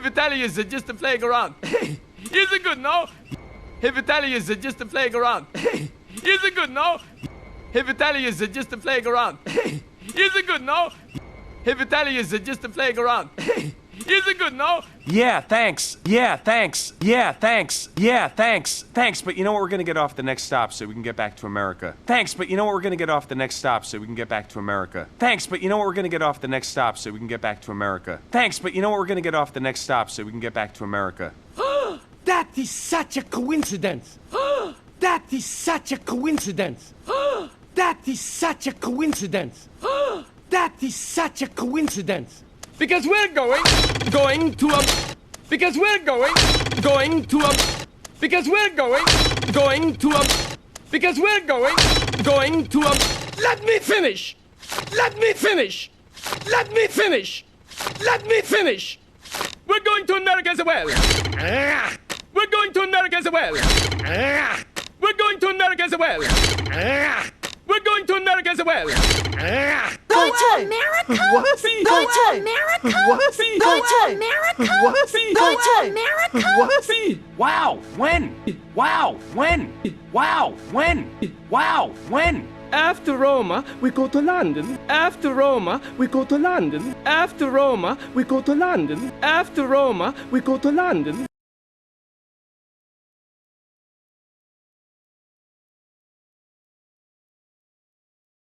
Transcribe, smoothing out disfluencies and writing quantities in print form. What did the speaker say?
Vitaly is just playing around. Is it good, no? Vitaly is just playing around. Is it good, no? Vitaly is just playing around. Is it good, no? Vitaly is just playing around. Is it good, no? Yeah, thanks. Yeah, thanks. Yeah, thanks. Yeah, thanks. Thanks, but you know what? We're gonna get off the next stop so we can get back to America. Thanks, but you know what? We're gonna get off the next stop so we can get back to America. Thanks, but you know what? We're gonna get off the next stop so we can get back to America. Thanks, but you know what? We're gonna get off the next stop so we can get back to America. That is such a coincidence. That is such a coincidence. That is such a coincidence. That is such a coincidence. Because we're going to a... Because we're going to a... Because we're going to a... Because we're going to a... Let me finish! Let me finish! Let me finish! Let me finish! We're going to America as well! We're going to America as well! We're going to America as well! We're going to America as well! Going to America? What? Going to America? What? Going to America? What? Going to America? What? Wow, when? Wow, when? Wow, when? Wow, when? After Roma, we go to London. After Roma, we go to London. After Roma, we go to London. After Roma, we go to London.